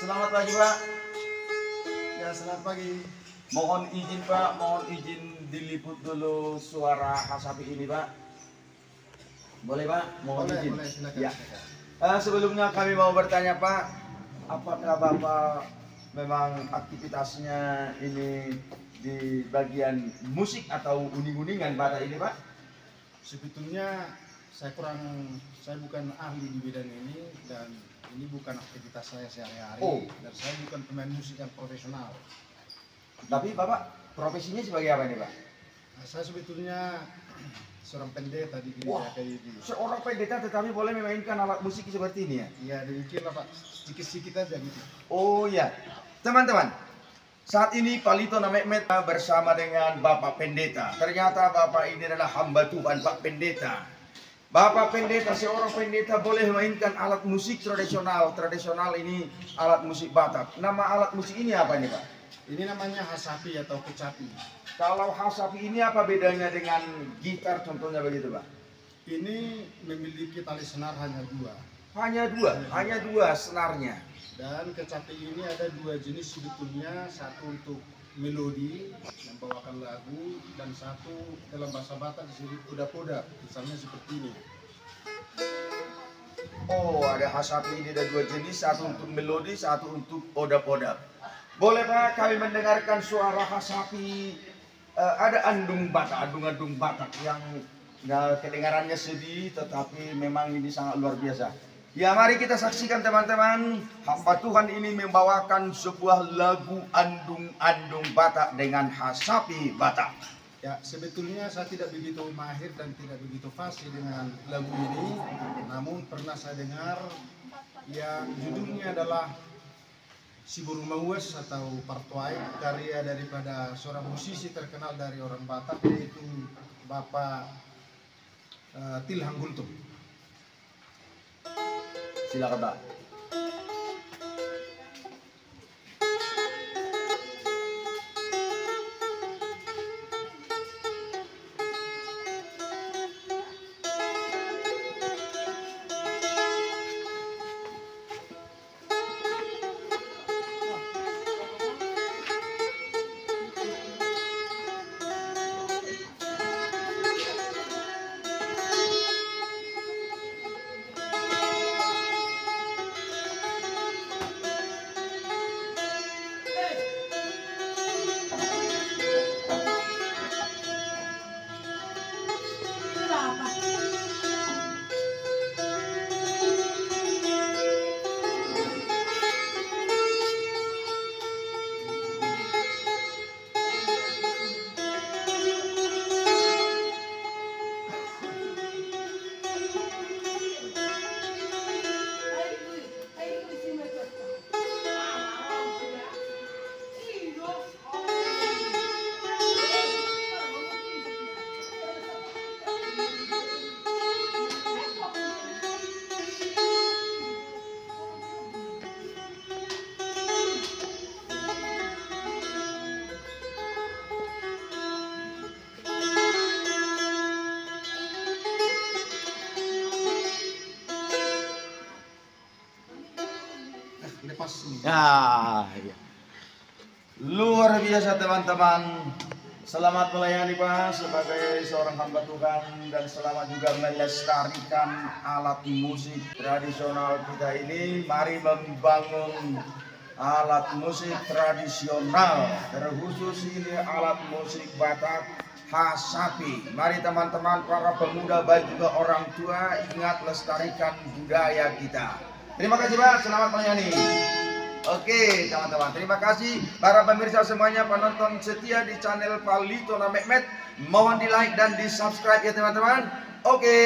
selamat pagi Pak. Ya, selamat pagi. Mohon izin Pak, mohon izin diliput dulu suara Hasapi ini Pak. Boleh Pak? Mohon izin. Boleh, silakan. Ya. Sebelumnya kami mau bertanya Pak, apakah Bapak memang aktivitasnya ini di bagian musik atau uning-uningan Bapak ini Pak? Sebetulnya saya bukan ahli di bidang ini dan ini bukan aktivitas saya sehari-hari. Oh. Dan saya bukan pemain musik yang profesional. Tapi Bapak profesinya sebagai apa nih Pak? Nah, saya sebetulnya seorang pendeta di Wah, gereja KIB. seorang pendeta tetapi boleh memainkan alat musik seperti ini ya? Ya, demikianlah Pak. Sedikit-sedikit aja gitu. Oh ya, teman-teman, saat ini Pak Lito Mehmet bersama dengan Bapak Pendeta. Ternyata Bapak ini adalah hamba Tuhan, Pak Pendeta. Bapak Pendeta, seorang pendeta boleh memainkan alat musik tradisional. Tradisional ini alat musik Batak. Nama alat musik ini apa nih Pak? Ini namanya hasapi atau kecapi. Kalau hasapi ini apa bedanya dengan gitar contohnya begitu Pak? Ini memiliki tali senar hanya dua. Hanya dua senarnya. Dan kecapi ini ada dua jenis sebetulnya, satu untuk melodi membawakan lagu dan satu dalam bahasa Batak disebut poda-poda, misalnya seperti ini. Oh, ada hasapi ini ada dua jenis, satu untuk melodi, satu untuk oda-oda. Boleh Pak kami mendengarkan suara hasapi? Ada andung Batak yang kedengarannya sedih, tetapi memang ini sangat luar biasa. Ya, mari kita saksikan teman-teman, hamba Tuhan ini membawakan sebuah lagu andung Batak dengan hasapi Batak. Ya, sebetulnya saya tidak begitu mahir dan tidak begitu fasih dengan lagu ini, namun pernah saya dengar yang judulnya adalah Si Burung Maues atau Partoai, karya daripada seorang musisi terkenal dari orang Batak, yaitu Bapak Tilhang Gultum. Silakan Pak. Lepas ini. Nah, iya. Luar biasa teman-teman. Selamat melayani Pak sebagai seorang hamba Tuhan dan selamat juga melestarikan alat musik tradisional kita ini. Mari membangun alat musik tradisional, terkhusus ini alat musik Batak hasapi. Mari teman-teman para pemuda baik juga orang tua ingat lestarikan budaya kita. Terima kasih Pak, selamat melayani. Oke teman-teman, terima kasih para pemirsa semuanya, penonton setia di channel Pak Lito Mehmet. Mohon di like dan di subscribe ya teman-teman. Oke.